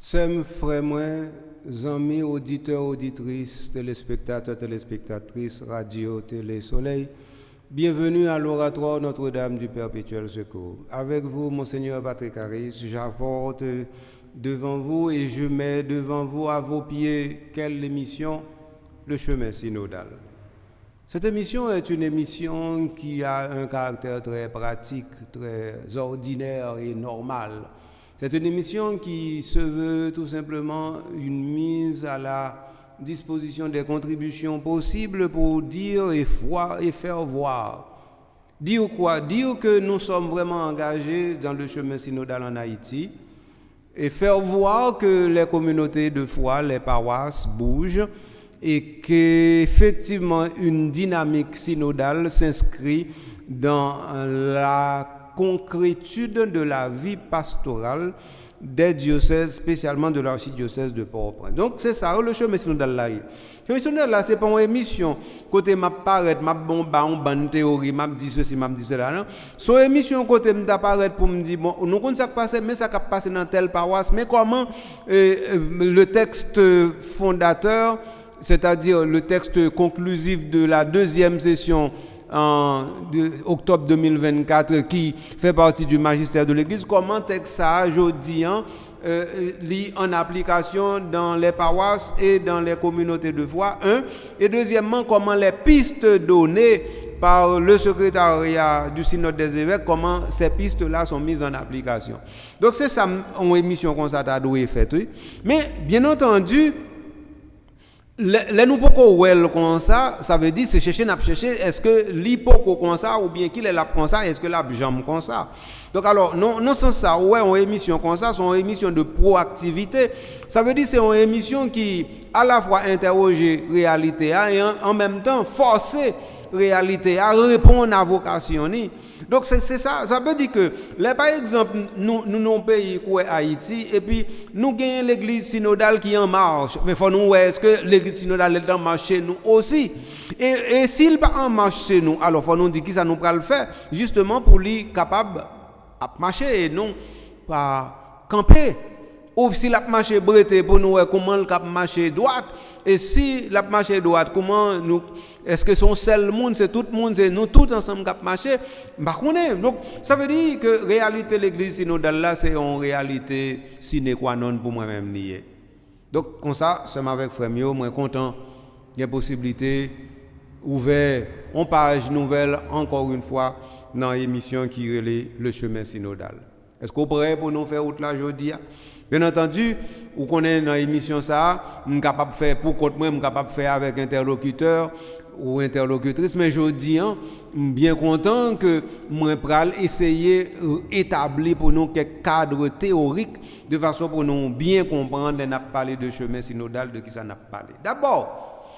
Sem frères, amis, auditeurs, auditrices, téléspectateurs, téléspectatrices, radio, télé, soleil, bienvenue à l'oratoire Notre-Dame du Perpétuel Secours. Avec vous, Monseigneur Patrick Harris, j'apporte devant vous et je mets devant vous à vos pieds quelle émission? Le chemin synodal. Cette émission est une émission qui a un caractère très pratique, très ordinaire et normal. C'est une émission qui se veut tout simplement une mise à la disposition des contributions possibles pour dire et faire voir. Dire quoi? Dire que nous sommes vraiment engagés dans le chemin synodal en Haïti et faire voir que les communautés de foi, les paroisses bougent et qu'effectivement une dynamique synodale s'inscrit dans la concrétude de la vie pastorale des diocèses, spécialement de l'archidiocèse de Port-au-Prince. Donc c'est ça, le chemin synodal là. Le chemin synodal là, c'est pas une émission côté m'a paraître, m'a bon ban théorie, m'a dit ceci, m'a dit cela. Non, son émission côté m'a paraître pour me dire bon, nous connaissons ça passer, mais ça qui passer dans telle paroisse, mais comment le texte fondateur, c'est-à-dire le texte conclusif de la deuxième session en octobre 2024 qui fait partie du magistère de l'Église, comment texte ça aujourd'hui lit en application dans les paroisses et dans les communautés de foi, et deuxièmement, comment les pistes données par le secrétariat du synode des évêques, comment ces pistes-là sont mises en application. Donc c'est ça, une émission qu'on s'attendait faite, oui. Mais bien entendu, les nous poko well comme ça veut dire c'est chercher est-ce que l'hypoko comme ça ou bien qu'il est là comme ça, est-ce que la jambe comme ça. Donc alors non sans ça ouais on émission comme ça, c'est une émission de proactivité. Ça veut dire c'est une émission qui à la fois interroger réalité et en même temps forcer réalité à répondre à vocation ni. Donc c'est ça veut dire que là par exemple nous pays comme Haïti et puis nous gagnons l'église synodale qui en marche, mais faut nous est-ce que l'église synodale est en marche chez nous aussi et s'il pas en marche chez nous, alors faut nous dire qui ça nous le faire justement pour lui capable à marcher et non pas camper, ou si la marche breté pour nous comment le cap marcher droite. Et si la marche est droite, comment nous, est-ce que son seul monde, c'est tout le monde, c'est nous tous ensemble qui marcher? Donc, ça veut dire que réalité l'église synodale là, c'est une réalité sine qua non pour moi-même lié. Donc, comme ça, c'est avec frère Mio, moi content, il y a possibilité, ouvert, en page nouvelle, encore une fois, dans l'émission qui relaie le chemin synodal. Est-ce qu'on est prêt pour nous faire autre là aujourd'hui? Bien entendu, vous connaissez dans l'émission ça, je suis capable de faire pour contre moi, je suis capable de faire avec interlocuteur ou interlocutrice, mais je dis, je suis bien content que je puisse essayer d'établir pour nous quelques cadres théoriques de façon pour nous bien comprendre et parler de chemin synodal, de qui ça n'a parlé. D'abord,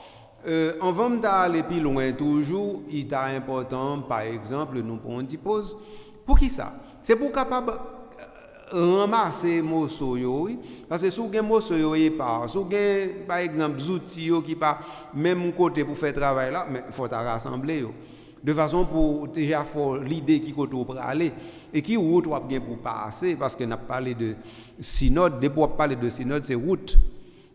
avant d'aller plus loin, toujours, il est important, par exemple, nous prenons une petite pause. Pour qui ça? C'est pour capable ramasser morceaux oui, parce que si vous avez morceaux par exemple outils qui pas même côté pour faire travail là, mais il faut rassembler de façon pour déjà faire l'idée qui côté pour aller et qui route ou bien pour passer, parce que n'a parlé de synode, de pour parler de synode c'est route.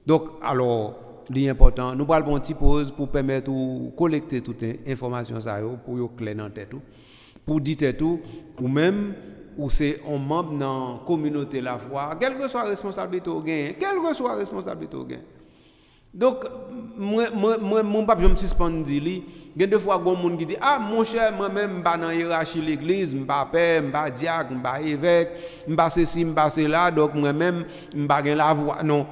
Donc alors l'important nous parlons une petite pause pour permettre de collecter toutes les informations ça pour yo clair dans tête tout, pour dire tout ou même ou c'est un membre dans la communauté la foi, quelle que soit la responsabilité au gain, Donc, mon pape, je me suspends de dire, il y a deux fois, il y a des gens qui disent, ah, mon cher, moi-même, je ne suis pas dans la hiérarchie de l'église, je ne suis pas père, je ne suis pas diacre, je ne suis pas évêque, je ne suis pas ceci, je ne suis pas cela, donc moi-même, je ne suis pas dans la voix. Non.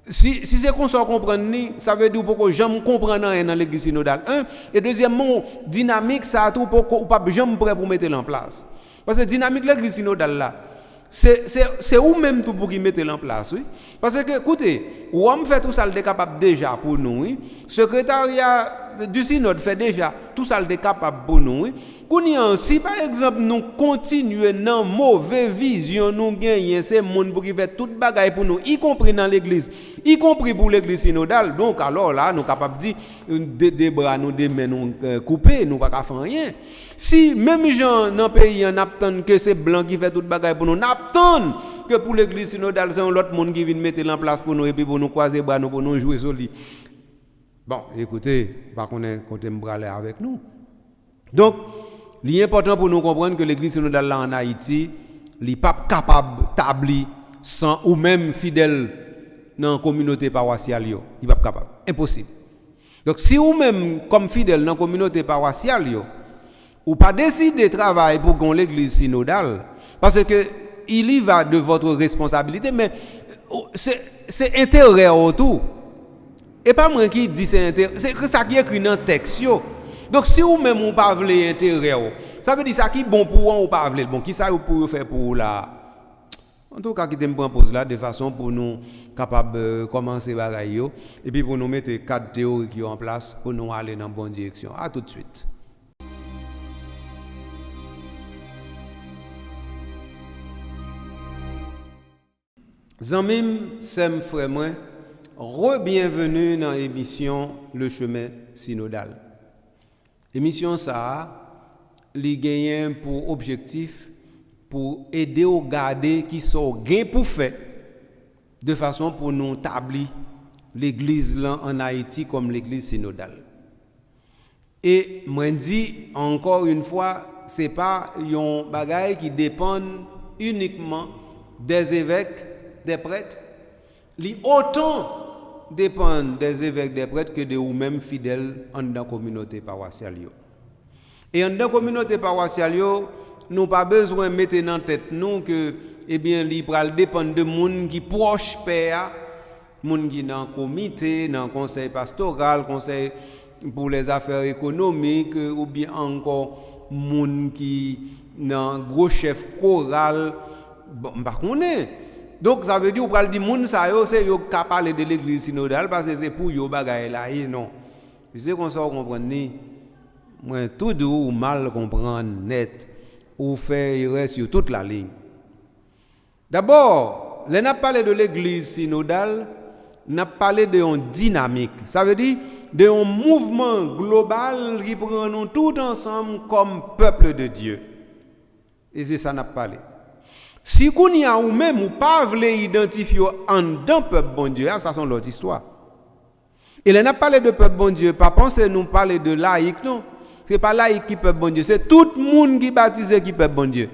Si c'est qu'on s'en comprend, ça veut dire que je ne comprends rien dans l'église synodale. Et deuxièmement, dynamique, ça a tout pour que je ne suis pas prêt pour mettre en place. Parce que dynamique l'église synodale là, c'est où même tout pour qu'ils mettent en place, oui. Parce que écoutez, on fait tout ça le capable déjà pour nous, oui. Secrétariat du synode fait déjà tout ça le capable pour nous. Si par exemple nous continuons dans mauvaise vision nous gagnons c'est monde pour qui fait toute bagaille pour nous y compris dans l'église, y compris pour l'église synodale. Donc alors là nous capable dire des bras nous des mains nous couper, nous pas faire rien. Si même gens dans pays on attend que c'est blanc qui fait toute bagaille pour nous, n'attend que pour l'église synodale c'est l'autre monde qui vient mettre en place pour nous et puis pour nous croiser bras nous pour nous jouer solide. Bon, écoutez, par contre, côté m'braler avec nous. Donc, l'important pour nous comprendre que l'église synodale là en Haïti, n'est pas capable d'établir sans ou même fidèle dans la communauté paroissiale, il n'est pas capable. Impossible. Donc, si ou même comme fidèle dans la communauté paroissiale, ou pas décider de travailler pour qu'on l'église synodale, parce que il y va de votre responsabilité, mais c'est intérêt autour. Et pas moi qui dis c'est ça qui est écrit dans le texte. Donc si vous même ou pas voulez intérêt, ça veut dire ça qui est bon pour vous ou pas voulez bon qui ça pour faire pour vous là. En tout cas qui te me pose là de façon pour nous capable commencer bagaille et puis pour nous mettre quatre théories qui en place pour nous aller dans la bonne direction. À tout de suite. Zanmim, sem frère moi, re-bienvenue dans l'émission Le Chemin Synodal. L'émission ça, li gagne pour objectif pour aider au garder qui sont gain pour faire de façon pour nous établir l'église là en Haïti comme l'église synodale. Et moi dis encore une fois, c'est pas un bagage qui dépend uniquement des évêques, des prêtres, li autant dépendent des évêques, des prêtres que de vous-même fidèles en dans la communauté paroissiale. Et en dans la communauté paroissiale, nous n'avons pas besoin de mettre dans tête nous que eh bien, il dépend de gens qui proche père, gens qui dans le comité, dans le conseil pastoral, conseil pour les affaires économiques, ou bien encore gens qui dans gros chef choral, bon, bah on est. Donc ça veut dire qu'on dit moun sa yo c'est yo ka parler de l'église synodale parce que c'est pour yo bagaille là et non. C'est qu'on ça comprendre ni moi tout doux ou mal comprendre net ou faire il reste sur toute la ligne. D'abord, on a parlé de l'église synodale, on a parlé de une dynamique. Ça veut dire de un mouvement global qui prend nous tout ensemble comme peuple de Dieu. Et c'est ça qu'on a parlé. Si vous ou même ou pas voulez identifier en d'un peuple bon Dieu, ça c'est l'autre histoire. Et là, on a parlé de peuple bon Dieu, pas penser nous parler de laïc, non. Ce n'est pas laïc qui peuple bon Dieu, c'est tout le monde qui baptise qui peuple bon Dieu.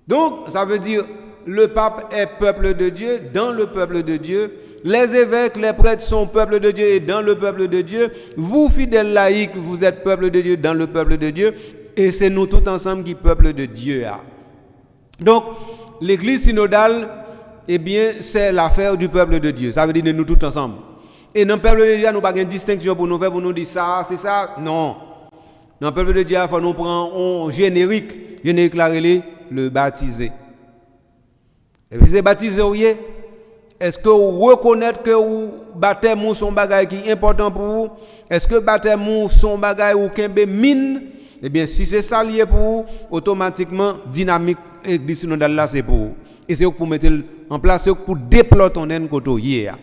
Donc, ça veut dire le pape est peuple de Dieu, dans le peuple de Dieu. Les évêques, les prêtres sont peuple de Dieu et dans le peuple de Dieu. Vous, fidèles laïcs, vous êtes peuple de Dieu dans le peuple de Dieu. Et c'est nous tous ensemble qui peuple de Dieu. Donc, l'église synodale, eh bien, c'est l'affaire du peuple de Dieu. Ça veut dire de nous tous ensemble. Et dans le peuple de Dieu, nous n'avons pas de distinction pour nous faire, pour nous dire ça, c'est ça. Non. Dans le peuple de Dieu, il faut nous prendre un générique là, le baptisé. Et puis, c'est baptisé, oui. Est-ce que vous reconnaissez que le baptême ou son bagage qui est important pour vous? Est-ce que le baptême ou son bagage ou qu'un mine? Eh bien, si c'est ça lié pour vous, automatiquement, dynamique église synodale là, c'est pour vous. Et c'est pour mettre en place, c'est pour déployer ton haine côté hier.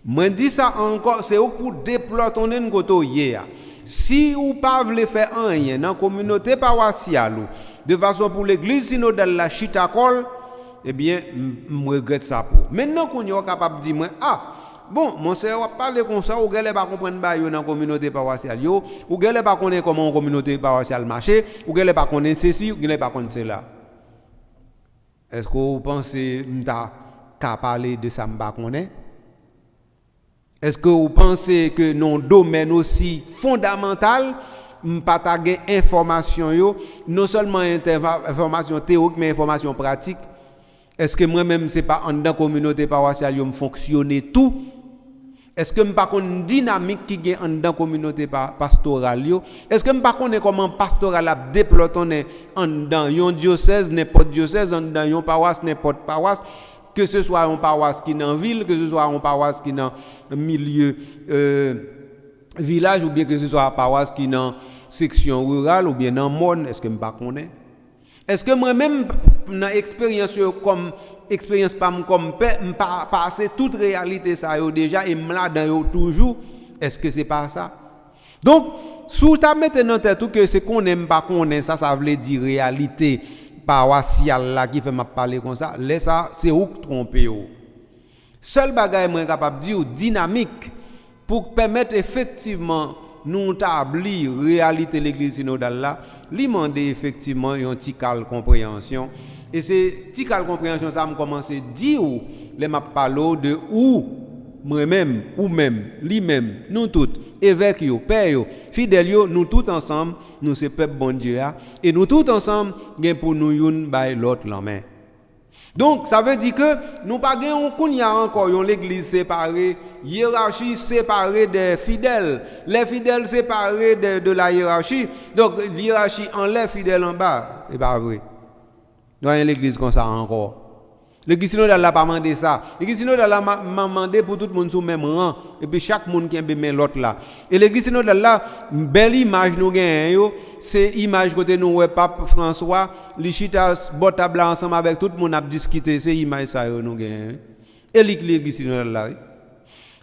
Moi, dis ça encore, c'est pour déployer ton haine côté hier. Si vous ne pouvez pas faire rien dans la communauté paroissiale, de façon pour l'église synodale la chitakol, eh bien, je regrette ça pour. Maintenant qu'on est capable de dire, bon, mon sœur, on parle comme ça, ou n'allez pas comprendre dans la communauté paroissiale, ou n'allez pas connaître comment la communauté paroissiale marche, ou n'allez pas connaître ceci, ou n'allez pas connaître cela. Est-ce que vous pensez qu'à parler de ça, m'bakone? Est-ce que vous pensez que nos domaines aussi fondamental, m'pata gen information non seulement information théorique mais information pratique? Est-ce que moi-même c'est pas en dans communauté paroissiale me fonctionner tout? Est-ce que m'pas une dynamique qui gagne en dans communauté pastorale yo? Est-ce que m'pas connaît comment pastoral a déployer en dans yon diocèse n'importe diocèse en dans yon paroisse n'importe paroisse, que ce soit une paroisse qui est dans ville, que ce soit une paroisse qui est dans milieu village ou bien que ce soit paroisse qui dans section rurale ou bien dans monde, est-ce que me pas connais? Est-ce que moi-même dans expérience comme expérience pas comme pas passer toute réalité ça yo déjà et là dans yo toujours, est-ce que c'est pas ça? Donc sous ta mettre dans tête que c'est qu'on aime pas connaît ça veut dire réalité paroissiale là qui fait m'a parler comme ça, laisse ça c'est ou tromper yo. Seul bagage moi capable dire dynamique pour permettre effectivement nous établir réalité l'église synodale là, lui demander effectivement une petite compréhension et c'est petite compréhension ça me commencer dire les m'a parler de où moi-même ou même lui-même nous toutes évêques yo père yo fidèles yo nous tous ensemble nous c'est peuple bon Dieu et nous tous ensemble gain pour nous une by l'autre la main. Donc ça veut dire que nous pas gain on y a encore l'église séparée, hiérarchie séparée des fidèles, les fidèles séparés de la hiérarchie. Donc l'hiérarchie en les fidèles en bas, c'est pas vrai. Nous avons l'église comme ça encore. L'église synodale n'a pas demandé ça. L'église synodale a demandé pour tout le monde sous le même rang et puis chaque monde qui a bien l'autre là. Et l'église synodale là, belle image nous gagnons, c'est image côté nous pape François, li chita bon table ensemble avec tout le monde a discuté, c'est image ça nous gagnons. Et l'église synodale là.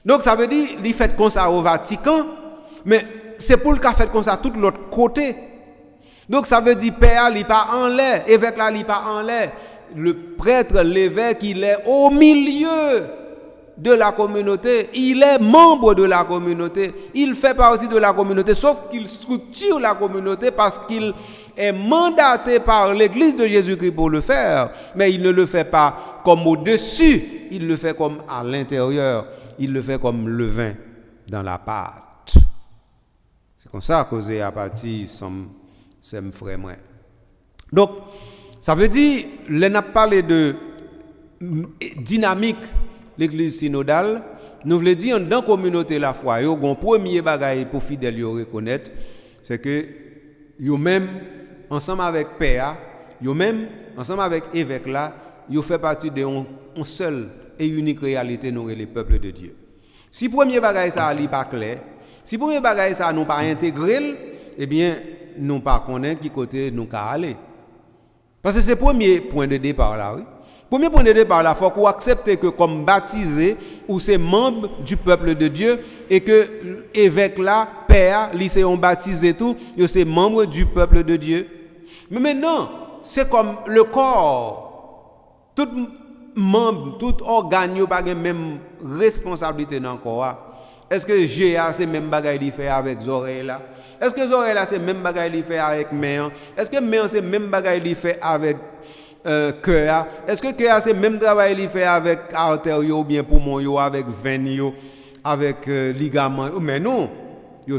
Donc ça veut dire il fait comme ça au Vatican, mais c'est pour le cas fait comme ça tout l'autre côté. Donc ça veut dire père il pas en l'air, évêque là il pas en l'air. Le prêtre, l'évêque, il est au milieu de la communauté, il est membre de la communauté, il fait partie de la communauté, sauf qu'il structure la communauté parce qu'il est mandaté par l'Église de Jésus-Christ pour le faire, mais il ne le fait pas comme au-dessus, il le fait comme à l'intérieur, il le fait comme le vin dans la pâte. C'est comme ça que j'ai à partir de frère moi. Donc, ça veut dire, on a parlé de dynamique l'église synodale, nous voulons dire dans la communauté la foi, il y a un premier bagage pour fidèles reconnaître, c'est que yo même ensemble avec père, yo même ensemble avec évêque là, yo fait partie de une seule et unique réalité nous les peuples de Dieu. Si premier bagage ça n'est pas clair, si premier bagage ça nous pas intégré, eh bien nous pas connaître qui côté nous ca aller. Parce que c'est le premier point de départ là, oui. Premier point de départ là, il faut qu'on accepte que comme baptisé, ou c'est membre du peuple de Dieu, et que évêque là, père, lycéen baptisé tout, c'est membre du peuple de Dieu. Mais maintenant, c'est comme le corps. Tout membre, tout organe n'a pas la même responsabilité dans le corps. Est-ce que GA c'est même bagaille qu'il fait avec les oreilles là? Est-ce que les oreilles là c'est même bagaille qu'il fait avec main? Est-ce que main c'est même bagaille qu'il fait avec cœur? Est-ce que cœur c'est même travail qu'il fait avec artère ou bien poumon avec veine avec ligament? Mais non,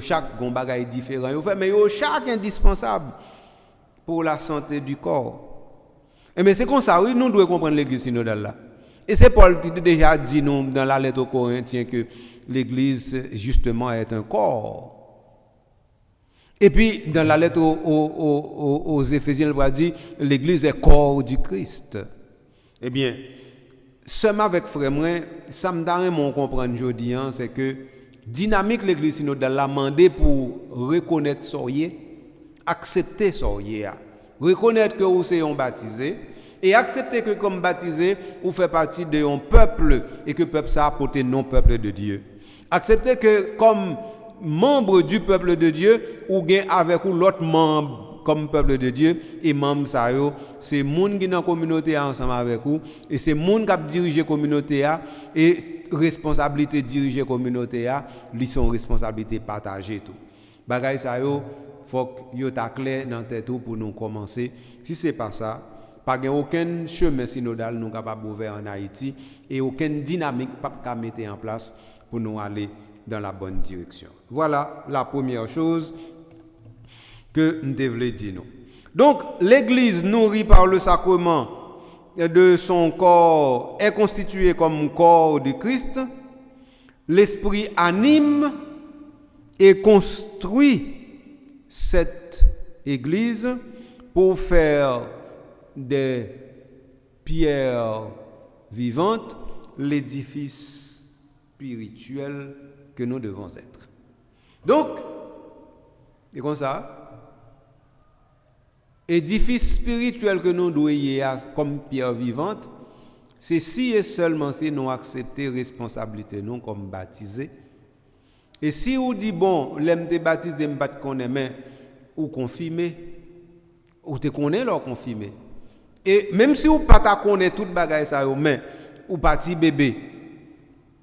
chaque gon bagaille différent. Mais chaque indispensable pour la santé du corps. Mais c'est comme ça, oui, nous devons comprendre l'église synodale là. Et c'est Paul qui déjà dit nous dans la lettre aux Corinthiens que l'église justement est un corps. Et puis dans la lettre aux Éphésiens, il va dire l'église est corps du Christ. Eh bien, seulement avec frère moi, ça me donne mon comprendre aujourd'hui, c'est que dynamique l'église synodale l'a demandé pour reconnaître soyez, accepter soyez, reconnaître que vous êtes baptisé. Et accepter que comme baptisé, vous faites partie d'un peuple et que le peuple ça apporte non peuple de Dieu. Accepter que comme membre du peuple de Dieu, ou gain avec l'autre membre comme peuple de Dieu, et membre ça c'est monde qui dans la communauté ensemble avec vous, et c'est monde qui dirige la communauté et responsabilité de diriger la communauté ils sont responsabilité partagée tout. Bagay ça faut que yo ta clair dans tête pour nous commencer. Si c'est pas ça, pas aucun chemin synodal nous capable ouvrir en Haïti et aucune dynamique pas mettre en place pour nous aller dans la bonne direction. Voilà la première chose que nous devons dire nous. Donc l'église nourrie par le sacrement de son corps est constituée comme corps de Christ. L'esprit anime et construit cette église pour faire des pierres vivantes l'édifice spirituel que nous devons être. Donc, c'est comme ça. Édifice spirituel que nous devons comme pierre vivante, c'est si et seulement si nous acceptons responsabilité nous comme baptisés. Et si vous dites, bon, l'aime te baptiser, me battre qu'on aime, ou confirmer, ou te connaît leur confirmer. Et même si vous ne connaissez pas tout le bagage, mais ou parti bébé,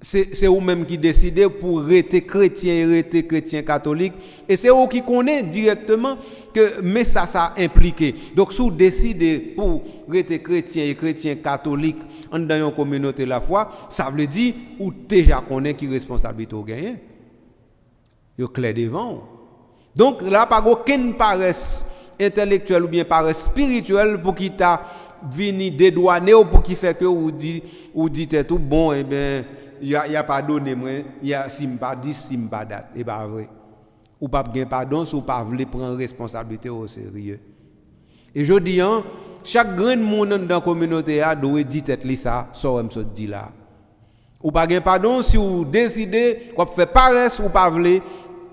c'est vous-même qui décidez pour rester chrétien catholique. Et c'est vous qui connaissez directement que mais ça impliqué. Donc si vous décidez pour rester chrétien catholique dans une communauté la foi, ça veut dire ou déjà connaissez qui responsabilité vous gagnez. Vous clair devant. Donc là pas aucune paresse intellectuelle ou bien paresse spirituelle pour qui t'a vini dédouaner ou pour qui fait que ou dit tout bon et bien il y a pardonné moi il y a si pas 10 si pas date et pas vrai ou pas gain pardon si ou pas veut prendre responsabilité au sérieux et je dis chaque grand monde dans la communauté a doit dire tête li ça me so dit là ou pas gain pardon si ou décider qu'on fait paresse ou pas veut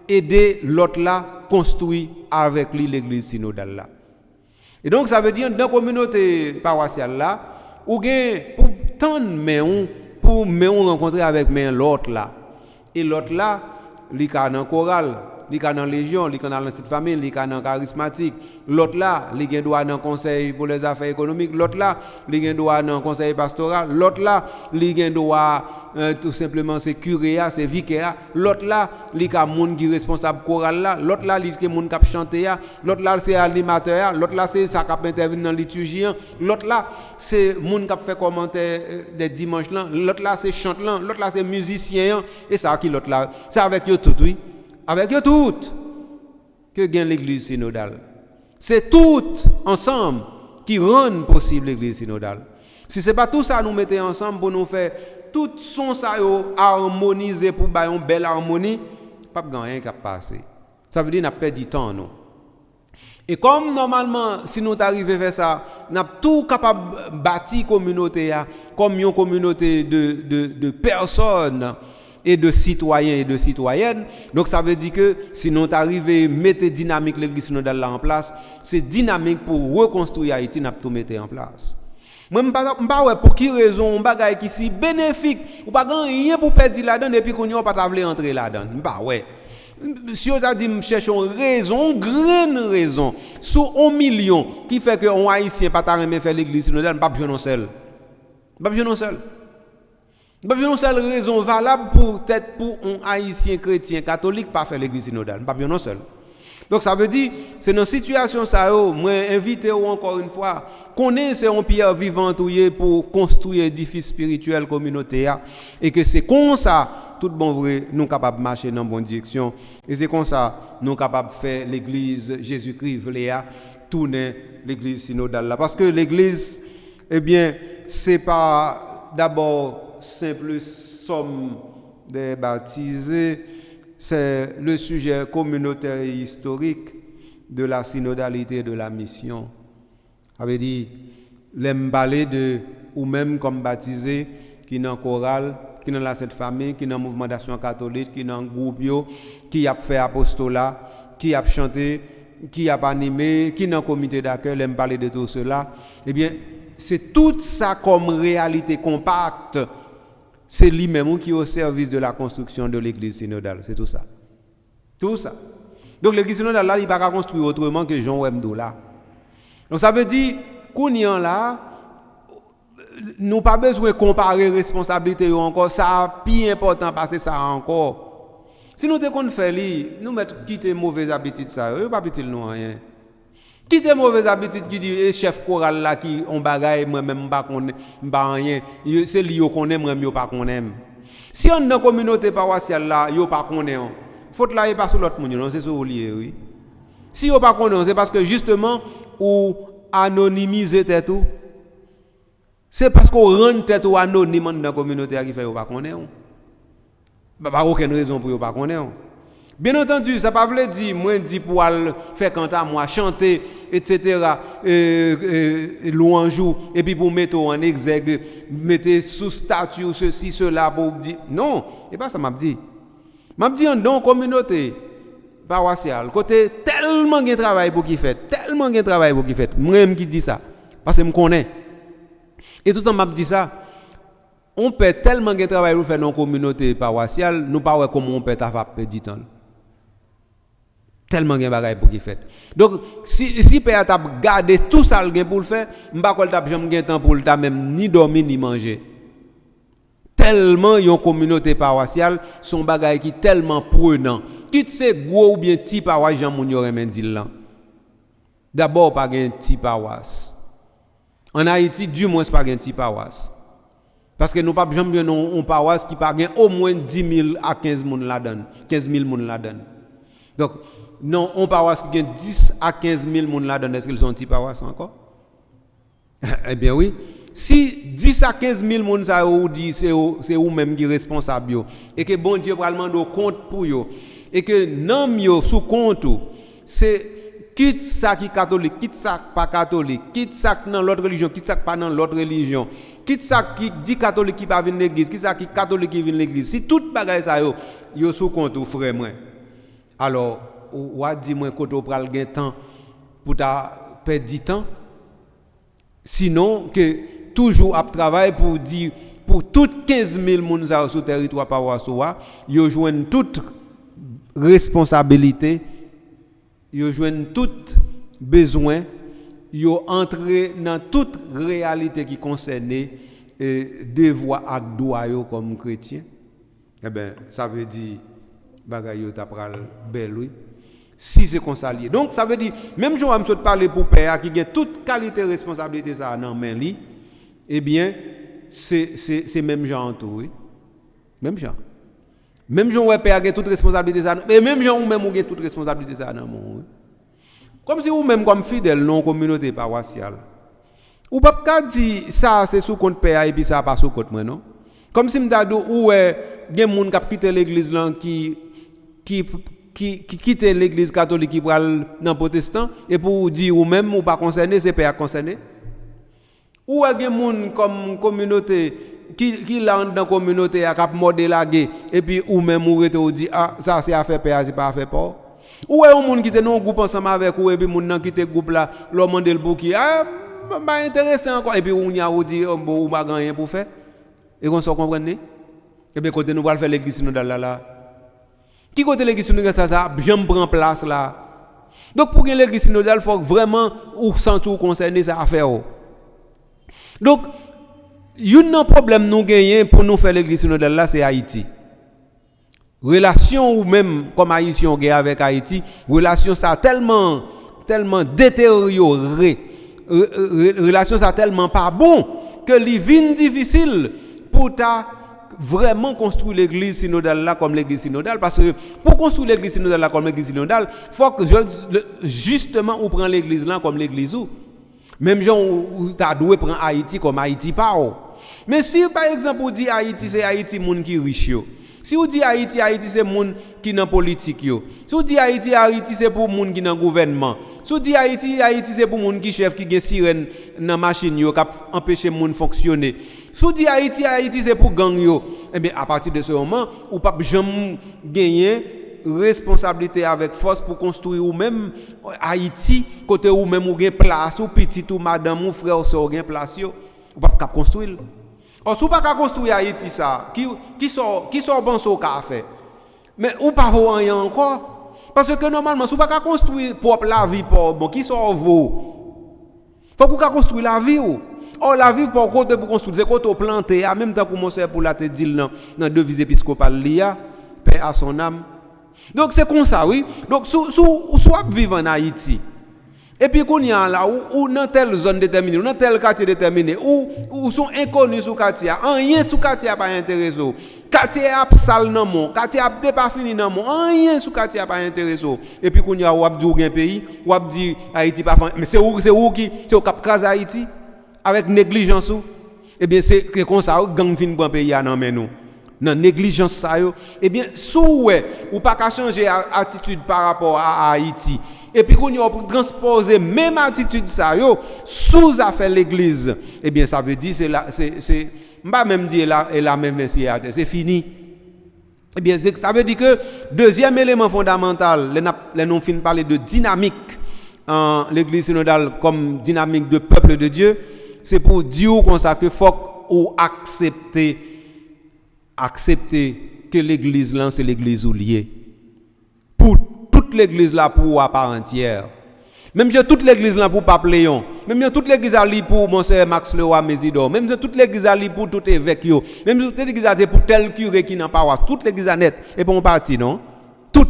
aider l'autre là construire avec lui l'église synodale là. Et donc ça veut dire dans la communauté paroissiale là ou gain pour tant pour rencontrer avec l'autre là et l'autre là li ka dans chorale li ka dans légion li ka dans petite famille li ka dans charismatique l'autre là li gen droit dans conseil pour les affaires économiques l'autre là li gen droit dans conseil pastoral l'autre là li gen droit tout simplement c'est curé c'est vicaire l'autre là li ka moun qui responsable chorale là l'autre là li ke moun k'ap chanter l'autre là c'est animateur l'autre là c'est ça k'ap intervenir dans liturgie l'autre là c'est moun k'ap fait commentaire des dimanches là l'autre là c'est chante là l'autre là c'est musicien et ça qui l'autre là c'est avec eux tout oui avec eux tout que gagne l'église synodale c'est tout ensemble qui rend possible l'église synodale si c'est pas tout ça nous mettons ensemble pour nous faire tout son ça harmoniser pour ba une belle harmonie pas rien qui passer ça veut dire n'a perdu du temps non et comme normalement si nous arriver à faire ça n'a tout capable bâtir communauté comme une communauté de personnes et de citoyens et de citoyennes donc ça veut dire que si nous arriver mettre dynamique l'église synodale là en place c'est dynamique pour reconstruire Haïti n'a tout mettre en place. Moi m'pa ouais pour qui raison on bagaille qui si bénéfique ou pas rien pour perdre là-dedans et puis qu'on y pas tavler entrer là-dedans m'pa ouais si on a dit cherchons raison grande raison sous 1 million qui fait que on haïtien pas remet faire l'église synodale pas besoin non seul raison valable pour peut-être pour un haïtien chrétien catholique pas faire l'église synodale pas besoin non seul. Donc ça veut dire c'est dans situation ça moi inviter encore une fois connaître c'est une pierre vivante pour construire édifice spirituel communautaire et que c'est comme ça tout bon vrai nous capables marcher dans bonne direction et c'est comme ça nous capables faire l'église Jésus-Christ Léa tourner l'église synodale là parce que l'église eh bien c'est pas d'abord simple somme des baptisés c'est le sujet communautaire et historique de la synodalité de la mission. Ça veut dire, l'aime parler de, ou même comme baptisé, qui dans chorale, qui dans la Sainte Famille, qui dans mouvement d'action catholique, qui dans groupe, qui a fait apostolat, qui a chanté, qui a animé, qui dans comité d'accueil, l'aime parler de tout cela. Eh bien, c'est tout ça comme réalité compacte. C'est lui-même qui est au service de la construction de l'église synodale. C'est tout ça. Tout ça. Donc l'église synodale, là, il ne va pas construire autrement que Jean Wemdo là. Donc ça veut dire, qu'on y en là, nous n'avons pas besoin de comparer responsabilité encore. Ça plus important parce que ça encore. Si nous devons faire, nous mettons quitter mauvaise habitude, ça, nous ne pas quitter nous rien. Quitter mauvaise habitude qui dit chef choral là qui on bagaille moi même pas rien c'est lui qu'on aime moi yo pas qu'on aime si on dans communauté paroissiale là yo pas qu'on aime faute là est pas sur l'autre monde non c'est sur lié oui si yo pas qu'on aime c'est parce que justement ou anonymiser tête tout c'est parce qu'on rend tête ou anonyme dans la communauté qui fait yo pas qu'on aime pas aucune raison pour yo pas qu'on aime. Bien entendu, ça ne veut pas dire, moi, dit pour faire canter, moi, chanter, etc., louange, et puis pour mettre en exergue, mettre sous statut, ceci, cela, pour dire. Non, et pas ça m'a dit. M'a dit, dans la communauté, paroissial, côté tellement de travail pour qui fait, tellement de travail pour qui fait. Moi-même qui dis ça, parce que je me connais. Et tout le temps, m'a dit ça. On perd tellement de travail pour faire dans la communauté paroissiale, nous ne savons pas comment on peut perdre du temps. Tellement de choses pour qui fait. Donc, si Père a gardé tout ça pour le faire, je ne sais pas si jamais de temps pour le même ni dormir ni manger. Tellement une communauté paroissiale sont bagaille qui tellement prenant. Quitte c'est gros ou bien petit paroisse Jean moun yo remen dit là. D'abord pas un petit paroisse. En Haïti du moins pas un petit paroisse. Parce que nous pas jamais une paroisse qui pas au moins 10 000 à 15 moun la donne, 15 000 moun la donne. Donc non, on paroisse qui gagne 10 à 15 000 moun la donne, est-ce qu'ils sont petit paroisse encore? Eh bien oui. Si 10 à 15 000 moun ça ou dit c'est ou même qui responsable yo et que bon Dieu va demander compte pour yo et que non yo sous compte c'est quitte ça qui catholique, quitte ça pas catholique, quitte ça dans l'autre religion, quitte ça pas dans l'autre religion, quitte ça qui dit catholique qui pas venir l'église, quitte ça qui catholique qui vient l'église. Si toute bagaille ça yo sous compte ou frère moi. Alors ou a dit moi côté pral gain temps pour ta perdre du temps. Sinon que toujours à travail pour dire pour toutes 15 000 personnes sur le territoire paroissial, ils joignent toute responsabilité, ils joignent tout besoin, ils entrent dans toute réalité qui concerne devoir et droit comme chrétien. Eh bien, ça veut dire bagaille yo t'a pral bel oui. Si c'est consalié. Donc ça veut dire même jour je parler pour père qui a toute qualité responsabilité ça dans main li. Eh bien, c'est même gens tout, oui. Même gens. Même gens ouais père a toute responsabilité ça, et même gens ou même ou toute responsabilité ça dans mon. Oui. Comme si vous même comme fidèle non communauté paroissiale. Ou pas dire ça c'est sous compte père et puis ça pas sous compte moi non. Comme si m'ta do ou gen moun qui quitter l'église là qui quitte l'église catholique qui pral dans protestant et pour dire ou même ou pas concerné c'est père concerné. Ou a gen moun comme communauté qui là dans communauté a cap modélaguer et puis ou même ou rete ou dit ah ça c'est affaire père c'est pas affaire pas. Ou a un moun qui était dans groupe ensemble avec ou et puis moun nan quitte groupe là l'homme mandel pour qui ah pas intéressant encore et puis ou nya ou dit bon ou pas rien pour faire et qu'on se comprendre et bien côté nous va faire l'église synodale là qui côté l'église synodale ça bien prend place là donc pour que l'église synodale faut vraiment ou sentir ou concerner ça affaire. Donc, il y a un problème nous gagnons pour nous faire l'église synodale là, c'est Haïti. Relation ou même comme Haïtien avec Haïti, relation ça tellement détérioré, relation ça tellement pas bon que il vient difficile pour ta vraiment construire l'église synodale là comme l'église synodale parce que pour construire l'église synodale là comme l'église synodale, faut que justement on prend l'église là comme l'église où même gens où tu as doué prendre Haïti comme Haïti pas. Mais si par exemple on dit Haïti c'est Haïti moun qui riche yo. Si on dit Haïti c'est moun qui dans politique yo. Si on dit Haïti c'est pour moun qui dans gouvernement. Si on dit Haïti c'est pour moun qui chef qui gen sirène dans machine yo qui empêcher moun fonctionner. Si on dit Haïti c'est pour gang yo. Eh bien à partir de ce moment ou pas jamais gagner responsabilité avec force pour construire ou même Haïti côté ou même ou gain place ou petit ou madame ou frère ou sœur gain place yo ou pas cap construire. Or sou pas construire Haïti ça qui sort bon so ka fait. Mais ou pas vaut rien encore parce que normalement sou pas construire propre la vie pour bon qui sort vaut. Faut pour construire la vie ou. Or la vie pour côté pour construire c'est côté planter en même temps pour mon pour la te dire dans devise épiscopale lia paix à son âme. Donc c'est comme ça oui. Donc soit vivre en Haïti. Et puis qu'on y a là ou dans telle zone déterminée, ou dans tel quartier déterminé ou sont inconnus sous quartier, rien sous quartier pas intéressant. Quartier a sale dans mon, quartier a pas fini dans mon, rien sous quartier pas intéressant. Et puis qu'on y a ou dit ou un pays, ou dit Haïti pas mais c'est où qui c'est au cap crase Haïti avec négligence ou. Eh bien c'est comme ça gang fin prend pays à nan men nous. Dans négligence ça yo et bien sous ou pas qu'à changer attitude par rapport à Haïti et puis qu'on y a pour transposer même attitude ça yo sous affaire l'église et bien ça veut dire c'est pas même dire là et la même verset c'est fini Eh bien, ça veut dire que deuxième élément fondamental, les nous fin parler de dynamique en l'église synodale comme dynamique de peuple de Dieu, c'est pour dire comme ça que faut ou accepter que l'église là c'est l'église ou liée. Pour toute l'église là pour à part entière. Même si toute l'église là pour Pape Léon, même si toute l'église là pour Monseigneur Max Leroy Mésidor, même si toute l'église là pour tout évêque yo, même si toute l'église là pour tel curé qui n'a pas toute l'église là net et pour un parti non, toute.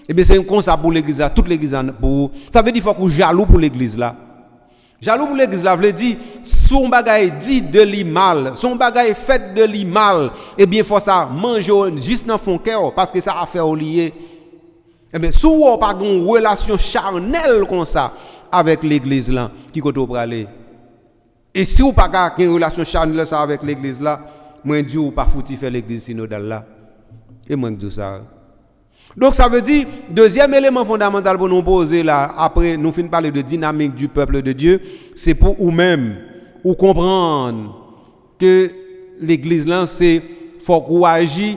Et bien c'est comme ça pour l'église là, toute l'église là pour ça veut dire faut qu'on jaloux pour l'église là. Jaloux pour l'église là veut dire son bagage dit de li mal, son bagage fait de li mal, et bien faut ça manger juste dans fond cœur parce que ça a fait lié. Eh bien, si vous n'avez pas une relation charnelle comme ça avec l'église là, qui peut vous aller. Et si vous n'avez pas une relation charnelle ça avec l'église là, moi je dis vous pas foutu faire l'église synodale là. Et moi je dis ça. Donc ça veut dire, deuxième élément fondamental pour nous poser là, après nous finissons parler de dynamique du peuple de Dieu, c'est pour vous-même, ou comprendre que l'église là, c'est faut qu'on agisse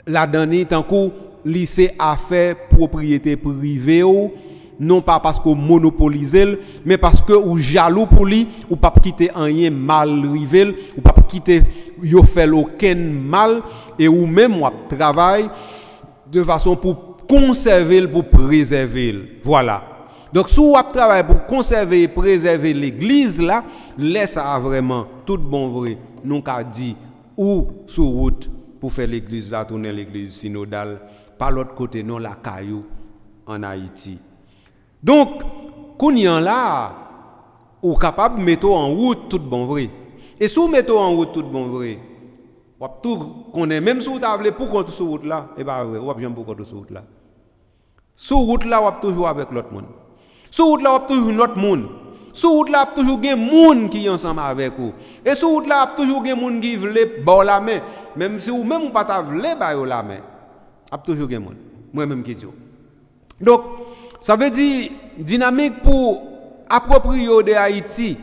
là-dedans tant qu'on lycée affaires propriété privée ou non pas parce qu'on monopolise mais parce que ou jaloux pour lui ou pas quitter rien mal rivel ou pas quitter yo fait aucun mal et ou même ou travail de façon pour conserver pour préserver voilà donc si vous travaillez pour conserver et préserver l'église là laisse ça vraiment tout bon vrai nous qu'a dit ou sur route pour faire l'église là tourner l'église synodale par l'autre côté non la caillou en Haïti. Donc kounyan là ou capable mettre en route tout bon vrai. Et si vous mettez en route tout bon vrai, ou tout connaît même si vous avez pour contre sur route là, et pas vrai, ou pas jamais pour contre sur route là. Sur route là ou toujours avec l'autre monde. Sur route là ou toujours l'autre monde. Sur route là toujours gen monde qui ensemble avec vous. Et sur route là toujours gen monde qui veut bon la main, même si ou même ou pas ta veut ba yo la main. A toujours gen monde moi même qui dis donc ça veut dire dynamique pour approprier de Haïti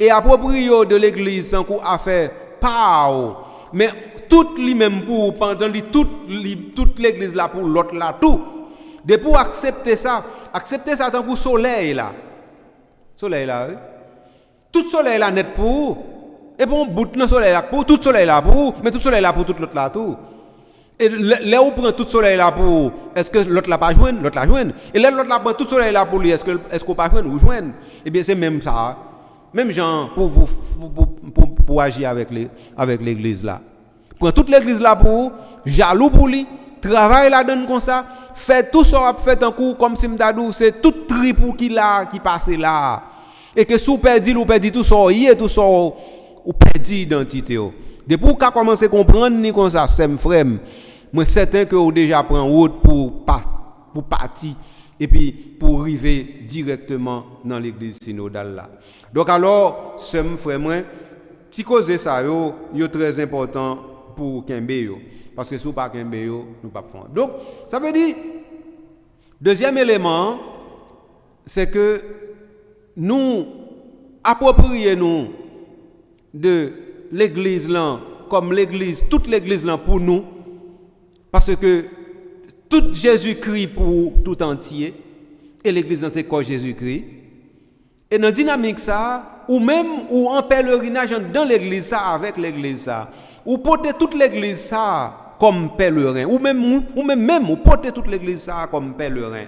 et approprier de l'église sans qu'on a fait pas mais tout lui même pour pendant toute l'église là pour l'autre là tout de pour accepter ça tant que soleil là oui. Tout soleil là net pour et bon bout de soleil là pour tout soleil là pour mais tout soleil là pour tout l'autre là tout. Et là où prend tout soleil là pour est-ce que l'autre là pas joindre l'autre la joindre et là l'autre là prend tout soleil là pour lui est-ce qu'on pas joindre ou joindre et bien c'est même ça même gens pour agir avec l'église là prend toute l'église là pour jaloux pour lui travaille là dedans comme ça fait tout ça fait un coup comme si m'dadou c'est tout tri pour qui là qui passe là et que sous perdu ou perdu tout ça y est tout ça ou perdu identité depuis qu'a commencer à comprendre ni comme ça c'est frère moi certain que vous déjà prend route pour partir et puis pour arriver directement dans l'église synodale là. Donc alors c'est frère moi ti cause ça yo très important pour kembe yo parce que sous pas kembe yo nous pas faire. Donc ça veut dire deuxième élément c'est que nous approprions de l'église là comme l'église toute l'église là pour nous parce que tout Jésus-Christ pour tout entier et l'église c'est quoi Jésus-Christ et dans dynamique ça ou même ou en pèlerinage dans l'église ça avec l'église ça ou porter toute l'église ça comme pèlerin ou même ou porter toute l'église ça comme pèlerin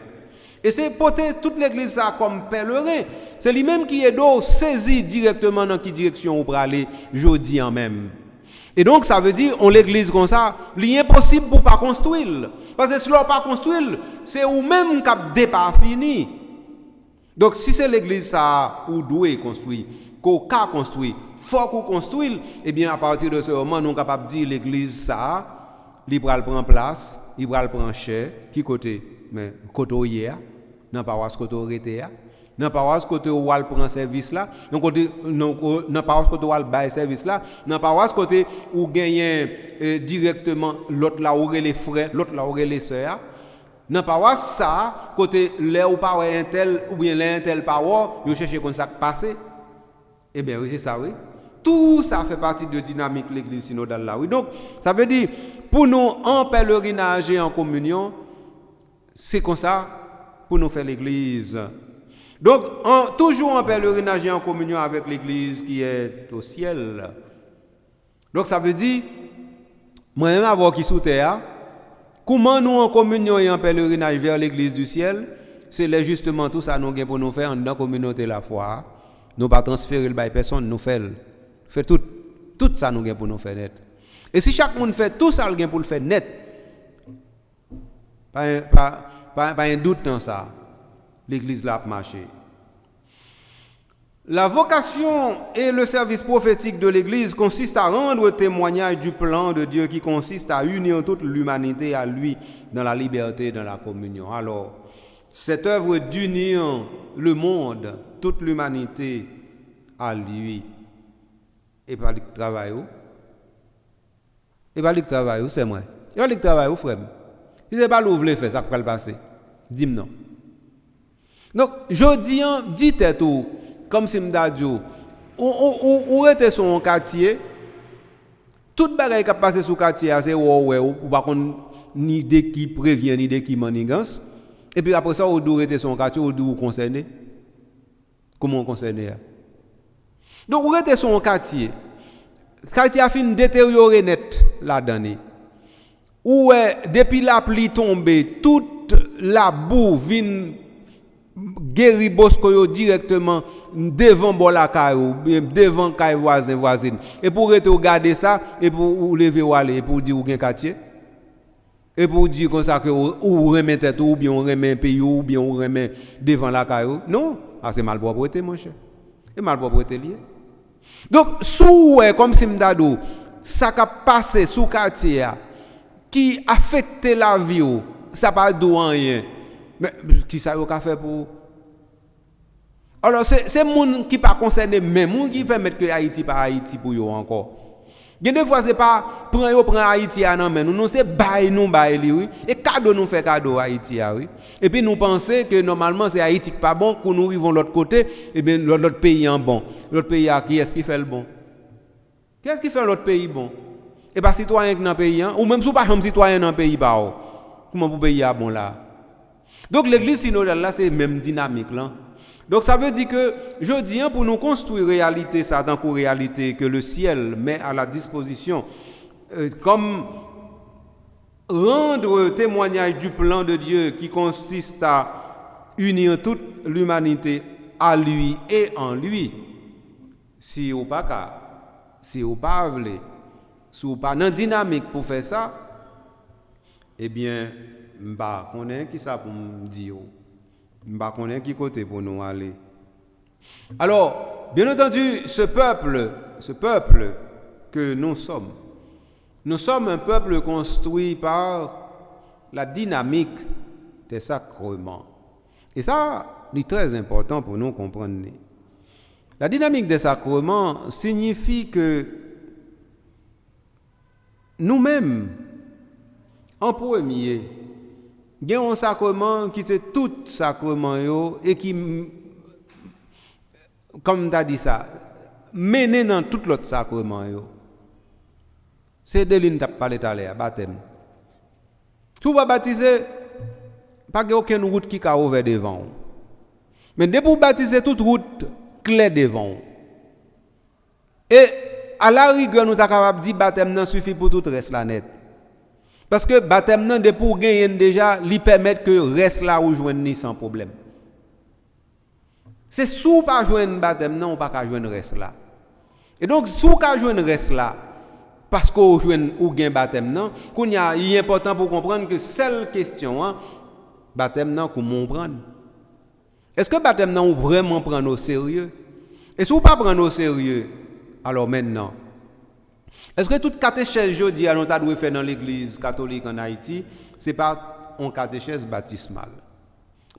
et c'est porter toute l'église ça comme pèlerin c'est lui-même qui est d'eau saisi directement dans quelle direction on va aller jeudi en même. Et donc ça veut dire on l'église comme ça, l'impossible pour pas construire. Parce que si l'on pas construire, c'est ou même cap départ fini. Donc si c'est l'église ça ou doit construire, qu'on a construit, faut qu'on construise, et bien à partir de ce moment nous capable dire l'église ça, il va prendre place, il va prendre cher, qui côté mais côté hier, dans paroisse côté arrêté dans paroisse côté où elle prend service là dans côté dans paroisse côté où elle bail service là dans paroisse côté où gagne directement l'autre là où les frères l'autre là où les sœurs dans paroisse ça côté là où pas un tel ou bien un tel parole yo chercher comme ça passer et bien oui c'est ça oui tout ça fait partie de dynamique l'église synodale là oui donc ça veut dire pour nous en pèlerinage et en communion, c'est comme ça pour nous faire l'église. Donc, toujours en pèlerinage et en communion avec l'église qui est au ciel. Donc, ça veut dire, moi-même avoir qui sous terre, comment nous en communion et en pèlerinage vers l'église du ciel, c'est là justement tout ça nous avons pour nous faire dans la communauté de la foi. Nous pas transférer le bail personne, nous faisons tout ça nous avons pour nous faire net. Et si chaque monde fait tout ça pour le faire net, pas un doute dans ça, l'église là a marché. La vocation et le service prophétique de l'Église consiste à rendre témoignage du plan de Dieu qui consiste à unir toute l'humanité à lui dans la liberté et dans la communion. Alors, cette œuvre d'unir le monde, toute l'humanité à lui, et pas le travail où? Et pas le travail où, c'est moi. Et pas le travail où, frère? Si c'est pas l'ouvre faire, ça peut le passer. Dis-moi non. Donc, je dis tout. Comme si m'da dit ou était sur un quartier toute bagaille qui passe sur quartier c'est ou pas ni idée qui prévient ni idée qui manigance et puis après ça ou doit était sur un quartier ou doit concerné comment concerné donc ou était sur un quartier a fini détérioré net la dernière ou depuis la pluie tombée toute la boue vient guéri Bosco directement devant Bolakayo, devant Kay voisine. Et pour regarder ça, et pour lever ou aller, et pour dire ou gen quartier. Et pour dire comme ça que ou remet tête ou bien on remet pays ou bien on remet devant la Kayo. Non, c'est malpropreté mon cher. Et malpropreté lié. Donc sous comme si m'dado ça qui passé sous quartier qui affecte la vie ça pas do rien. Mais qui ça yo ka fait pour alors c'est monde qui pas concerné même monde qui permet que Haïti pas Haïti pour yo encore. Gen des fois c'est pas prend Haïti à non mais nous c'est bail nous bail li oui et cadeau nous fait cadeau Haïti oui. Et puis nous penser que normalement c'est Haïti qui pas bon pour nous arrivons l'autre côté et bien l'autre pays en bon. L'autre pays qui est-ce qui fait le bon? Qui est-ce qui fait l'autre pays bon? Et pas citoyen dans pays ou même si pas comme citoyen dans pays ba comment pour pays a bon là. Donc l'église synodale là c'est même dynamique là. Donc ça veut dire que je dis pour nous construire réalité ça tant que réalité que le ciel met à la disposition comme rendre témoignage du plan de Dieu qui consiste à unir toute l'humanité à lui et en lui. Si ou pas si ou pas vle, si ou pas dans dynamique pour faire ça, eh bien m'pa connaît qui ça pour me dire m'pa connaît qui côté pour nous aller. Alors, bien entendu, ce peuple que nous sommes un peuple construit par la dynamique des sacrements. Et ça, c'est très important pour nous comprendre. La dynamique des sacrements signifie que nous-mêmes, en premier, il y a un sacrement qui c'est tout sacrement et qui, comme tu as dit ça, mène dans tout l'autre sacrement. C'est de l'une qui parlé tout à l'heure, baptême. Tout va baptiser, pas aucune route qui a ouvert devant. Mais dès pour baptiser, toute route claire devant. Et à la rigueur, nous sommes capables de dire que le baptême suffit pour tout reste la net. Parce que le baptême, pour gagner déjà, lui permettre que le reste là où joindre sans problème. C'est sous pas joindre le baptême, ou pas joindre le reste là. Et donc, sous pas joindre le reste là, parce qu'on joindre ou gain baptême, il est important pour comprendre que seule question, baptême, comment prendre. Est-ce que le baptême, on vraiment prendre au sérieux? Et si on ne pas prendre au sérieux, alors maintenant, est-ce que toute catéchèse jeudi à nous doit faire dans l'église catholique en Haïti, c'est pas une catéchèse baptismale?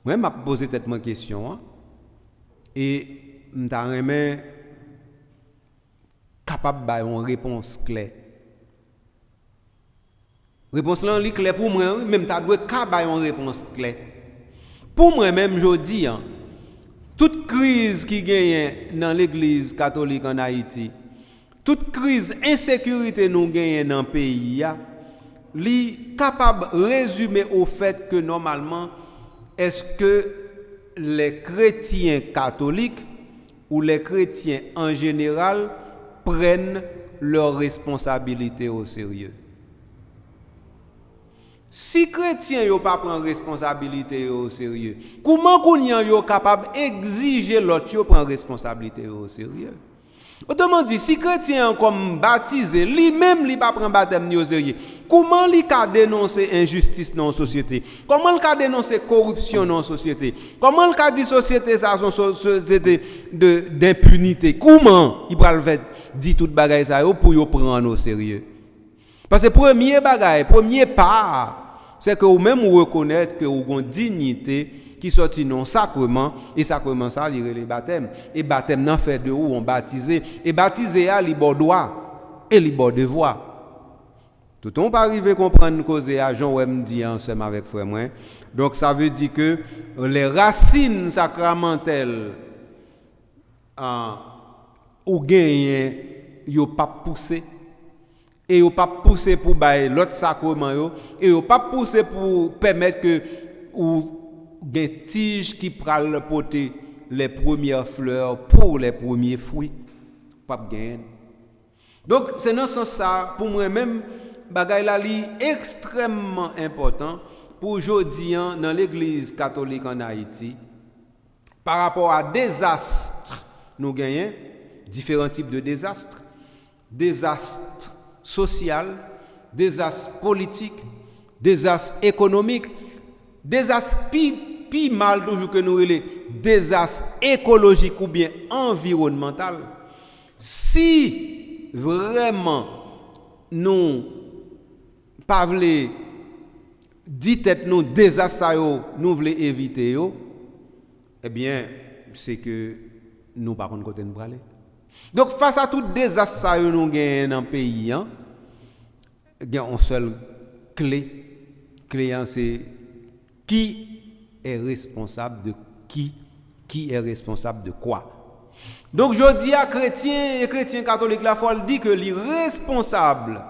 Moi, je me posé cette question et je suis capable d'avoir une réponse claire. Réponse là est claire pour moi, même tu dois avoir une réponse claire. Pour moi même je dis toute crise qui gagne dans l'église catholique en Haïti, toute crise insécurité nous gagne dans le pays, li capable résumer au fait que normalement est-ce que les chrétiens catholiques ou les chrétiens en général prennent leurs responsabilités au sérieux. Si chrétiens yo pas prend responsabilité au sérieux, comment qu'on yo capable exiger l'autre yo prend responsabilité au sérieux? Autrement dit, si chrétien comme baptisé, lui-même li pas prend baptême au sérieux, comment li ka dénoncer injustice dans la société? Comment il ka dénoncer corruption dans la société? Comment il ka dit société ça son société d'impunité? Comment il va le faire dit toute bagaille ça pour yo prendre au sérieux? Parce que premier bagaille, premier pas, c'est que vous même reconnaître que vous avez une dignité qui sortit non sacrement, et sacrement ça, il y a les baptêmes. Et baptême n'en fait de où on baptisé. Et baptisé à li bon droit et li bon devoir. Tout on peut arriver à comprendre cause à Jean Ouem dit ensemble avec frère moi. Donc ça veut dire que les racines sacramentelles ou gagnent yo pas poussé. Et yo pas poussé pour bailler l'autre sacrement yo, et yo pas poussé pour permettre que ou des tiges qui pral porter les premières fleurs pour les premiers fruits pas gain. Donc c'est dans ce sens ça pour moi même bagay la li extrêmement important pour aujourd'hui dans l'église catholique en Haïti par rapport à désastres nous gagnons différents types de désastres social, désastre politique, désastre économique, désastre pi mal toujours que nous les désastre écologique ou bien environnemental. Si vraiment nous pas voulons dit tête nous désastre nous voulons éviter yo, eh bien c'est que nous pas contre côté nous aller. Donc face à tout désastre ça nous gagne dans le pays, il y a une seule clé c'est qui est responsable de qui est responsable de quoi. Donc je dis à chrétiens et chrétiens catholiques la foi dit que les responsables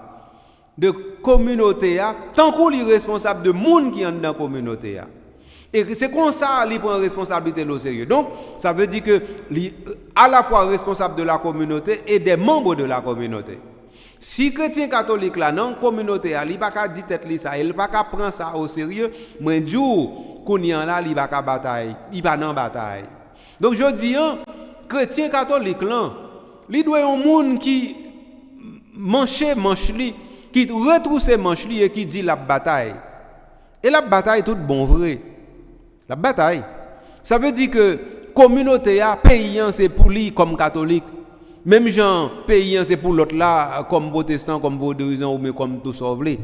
de communauté tant qu'on les responsables de monde qui est dans la communauté. Et c'est comme ça qu'il prend responsabilité au sérieux. Donc, ça veut dire que à la fois responsable de la communauté et des membres de la communauté. Si chrétien catholique là dans la communauté, il pas qu'à dire tête ça, il pas qu'à prendre ça au sérieux, mais jour qu'on y en là, il pas qu'à bataille, il pas dans bataille. Donc je dis chrétien catholique là, il doit un monde qui manche li, qui retrousse manche li et qui dit la bataille. Et la bataille tout bon vrai. La bataille, ça veut dire que communauté a paysan c'est pour lui comme catholique, même gens paysan c'est pour l'autre là comme protestant, comme vaudouisant ou même comme tout sauvé.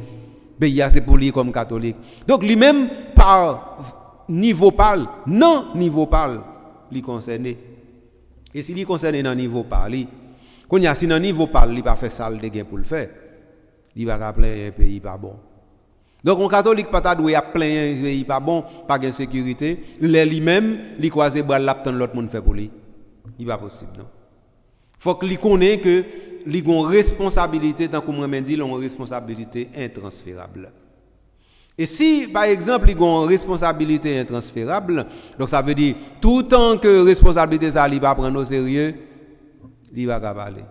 Paysan c'est pour lui comme catholique. Donc lui-même par niveau parle, non niveau parle, lui concerné. Et si lui concerné dans niveau parle, quand il y a si dans niveau parle, il pas fait ça de gain pour le faire. Il va rappeler un pays pas bon. Donc un catholique pas doué à plein pays pas bon, pas de sécurité, lui-même, il croise bras l'attend l'autre monde fait pour lui. Il pas possible non. Faut qu'il connaisse que il a une responsabilité tant que moi même dit, une responsabilité intransférable. Et si par exemple il a une responsabilité intransférable, donc ça veut dire tout temps que responsabilité ça il va prendre au sérieux, il va cavaler.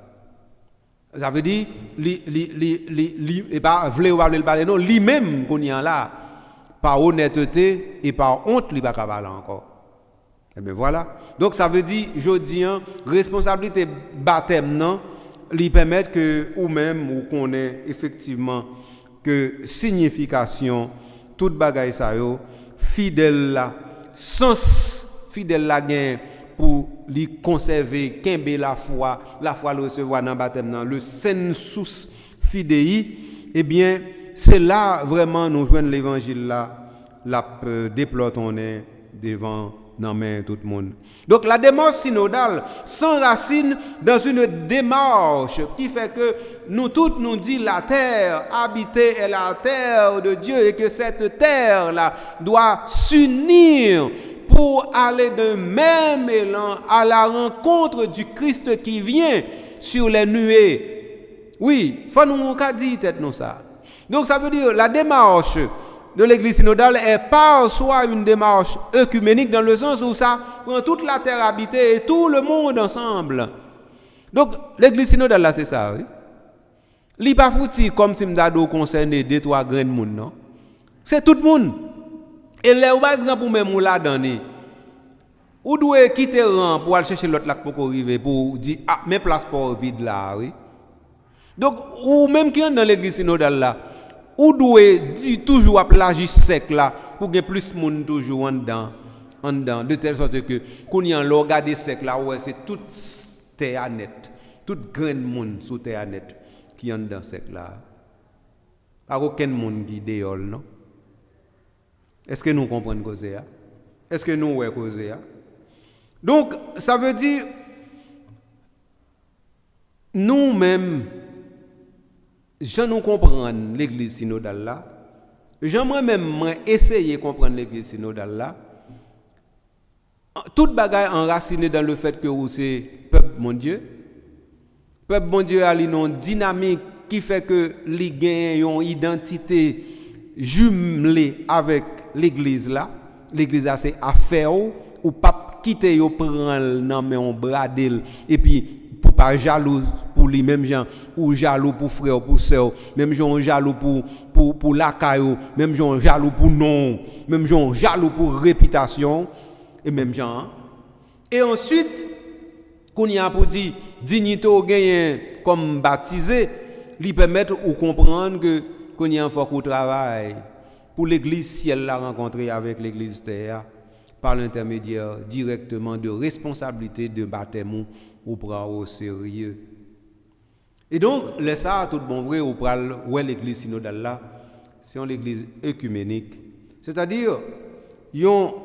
Ça veut dire et pas vle ou pas le parler non, lui-même qu'on y a là par honnêteté et par honte il va cavaler encore. Et bien voilà. Donc ça veut dire jodi responsabilité baptême non, lui permettre que ou même ou connaît effectivement que signification toute bagaille ça yo fidèle là sens fidèle là gain pour lui conserver kembe la foi le recevoir dans baptême dans le sensus fidei. Eh bien c'est là vraiment nous joindre l'évangile là la déploie on est devant dans main tout le monde. Donc la démarche synodale s'enracine dans une démarche qui fait que nous toutes nous dit la terre habitée est la terre de Dieu et que cette terre là doit s'unir pour aller de même élan à la rencontre du Christ qui vient sur les nuées. Oui, faut nous qu'a dit tête nous ça. Donc ça veut dire la démarche de l'église synodale est par soi une démarche œcuménique dans le sens où ça prend toute la terre habitée et tout le monde ensemble. Donc l'église synodale là c'est ça, oui. Li pas fouti comme si m'dado concerné 2-3 grains de monde non. C'est tout le monde. Et là par exemple ou même ou là donné ou doit quitter rang pour aller chercher l'autre là pour arriver pour dire ah mes place pour vide là, oui. Donc ou même qui est dans l'église synodale là ou doit dire toujours à l'agir sec là pour que plus de monde toujours en dedans de telle sorte que qu'on y en regarder sec là ouais c'est toute terre net toute graine monde sous terre net qui en dedans sec là pas aucun monde qui dehors non. Est-ce que nous comprenons cause ça? Est-ce que nous ouais cause ça? Donc ça veut dire nous-mêmes je nous comprends l'église synodale là. J'aimerais même essayer de comprendre l'église synodale là. Toute bagaille enracinée dans le fait que vous c'est peuple mon Dieu. Peuple mon Dieu a une dynamique qui fait que les gagnent une identité jumelée avec l'église là. L'église a c'est affaire ou pas quitter yo prendre nan mais on bradel et puis pour pas jaloux pour les mêmes gens ou jaloux pour frère pour sœur même gens jaloux pour la caillou même gens jaloux pour nom même gens jaloux pour réputation et même gens et ensuite qu'on y a pour dire dignité au gagner comme baptisé lui permettre ou comprendre que qu'on y a faut qu'on travaille pour l'église ciel la rencontrer avec l'église terre par l'intermédiaire directement de responsabilité de baptême ou prend au sérieux. Et donc, laisse ça tout bon vrai ou pral ouais l'église synodale là, c'est l'église œcuménique. C'est-à-dire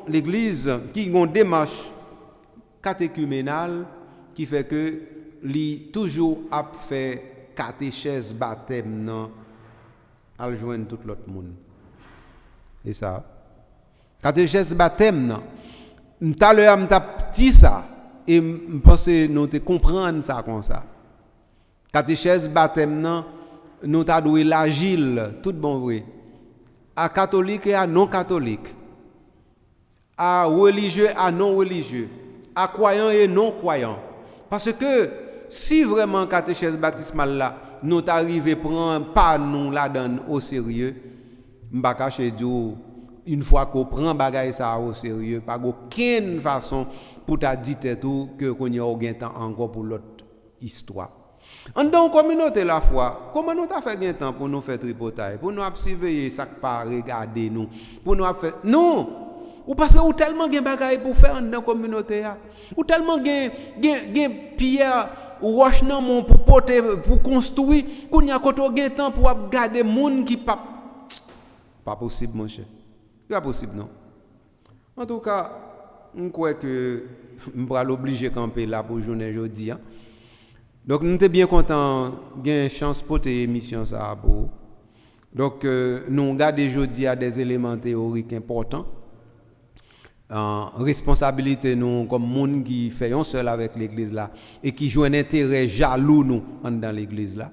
l'église qui a une démarche catéchuménale qui fait que li toujours a fait catéchèse baptême non à joindre tout l'autre monde. Et ça catéchèse baptême non tout à l'heure m'ta petit ça et je pense que nous te comprendre ça comme ça. Catéchèse baptême non nous t'a doué l'agile tout bon vrai à catholique et à non catholique à religieux à non religieux à croyant et non croyant parce que si vraiment catéchèse baptismale là nous t'arriver prendre pas nous la donne au sérieux m'pa cacher Dieu une fois qu'on prend bagaille ça au sérieux pas aucune façon pour t'a dit tout que qu'on y a aucun temps encore pour l'autre histoire en dans communauté la foi comment nous t'a fait gain temps pour nous faire tripotaille pour nous surveiller ça pas regarder nous pour nous faire non ou parce que ou tellement gain bagaille pour faire dans communauté ou tellement gain pierre ou roche nan mon pour porter pour construire qu'on y a côté gain temps pour garder monde qui pas possible mon cher pas possible non en tout cas on croit que on va l'obliger camper là pour journée aujourd'hui donc nous sommes bien contents gain chance pour tes émissions ça pour donc nous garder aujourd'hui à des éléments théoriques importants responsabilité nous comme monde qui fait un seul avec l'église là et qui joue un intérêt jaloux nous dans l'église là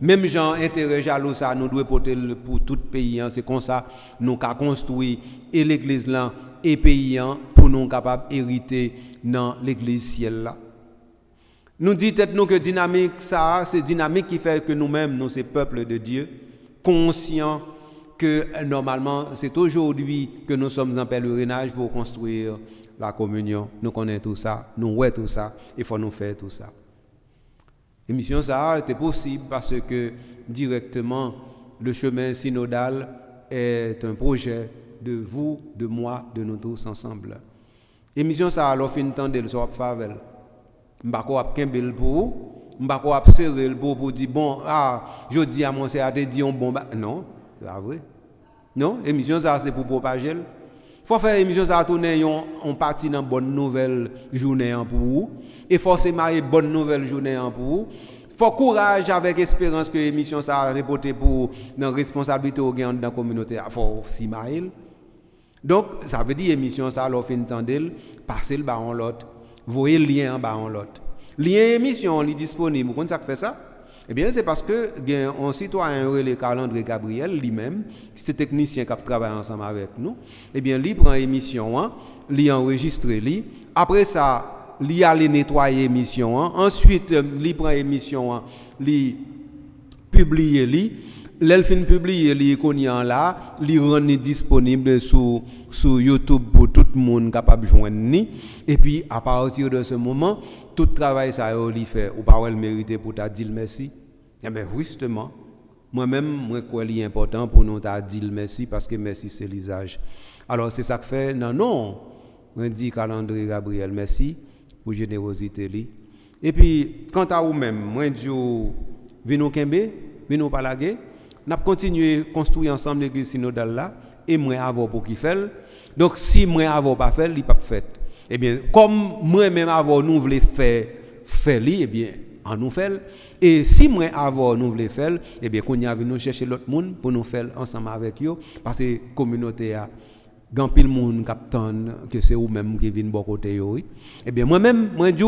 même gens intérêt jaloux ça nous doit porter pour tout pays c'est comme ça nous qu'a construit et l'église là et pays pour nous capable hériter dans l'église ciel là nous dit tête nous que dynamique ça c'est dynamique qui fait que nous-mêmes nous c'est peuple de Dieu conscients que normalement c'est aujourd'hui que nous sommes en pèlerinage pour construire la communion nous connaissons tout ça nous ouais tout ça il faut nous faire tout ça. L'émission ça était possible parce que directement le chemin synodal est un projet de vous, de moi, de nous tous ensemble. L'émission ça alors fin temps de so favel. M'bako ap kembel pour, m'bako ap serrer pour dire bon je dis à mon c'est te dit on bon non, c'est pas vrai. Non, l'émission ça c'est pour propager. Faut faire émission ça tourner on parti dans bonne nouvelle journée pour vous et forcément une bonne nouvelle journée pour vous. Faut courage avec espérance que émission ça reporter pour dans responsabilité au gain dans la communauté faut si mail. Donc ça veut dire émission ça leur fin tendel passer le baron l'autre, voyer lien en baron l'autre. Lien émission est disponible, vous connaissez ça fait ça Eh bien, c'est parce que un citoyen, le Calendrier Gabriel, lui-même, c'est technicien qui travaille ensemble avec nous, eh bien, lui prend émission, lui enregistre, lui. Après ça, lui aller nettoyer émission, ensuite, lui prend émission, lui publier, lui. L'elfin publié li konyan là, li rend disponible sur YouTube pour tout le monde capable joindre ni et puis à partir de ce moment tout travail ça li fait ou pas le mériter pour ta dire merci. Eh bien justement moi-même moi quoi li important pour nous ta dire merci parce que merci c'est l'usage. Alors c'est ça que fait non on dit Calendrier Gabriel merci pour générosité li. Et puis quant à vous même moi dis vino kembe vino palaguer n'a continuer construire ensemble l'église synodale là et moi avant pour qui fait. Donc si moi avant pas fait, il pas fait. Eh bien comme moi même avant nous voulons faire li eh bien en nous fait et si moi avant nous voulons faire eh bien qu'on y a nous chercher l'autre monde pour nous faire ensemble avec eux parce que communauté a grand pile monde captant que c'est ou même qui vient bon côté yo. Eh bien moi même moi dis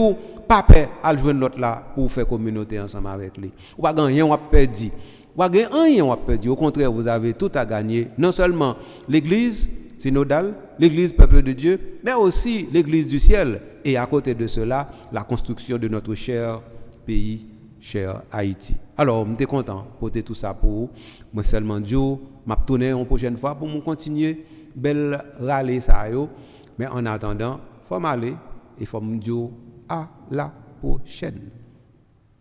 pas peur à joindre l'autre là pour faire communauté ensemble avec lui. Ou pas gagner on a perdu. Vous n'avez rien à perdre. Au contraire, vous avez tout à gagner. Non seulement l'église synodale, l'église peuple de Dieu, mais aussi l'église du ciel. Et à côté de cela, la construction de notre cher pays, cher Haïti. Alors, je suis content de porter tout ça pour vous. Moi seulement Dieu, je vais tourner une prochaine fois pour continuer belle râler ça. Mais en attendant, il faut m'aller et il faut me dire à la prochaine.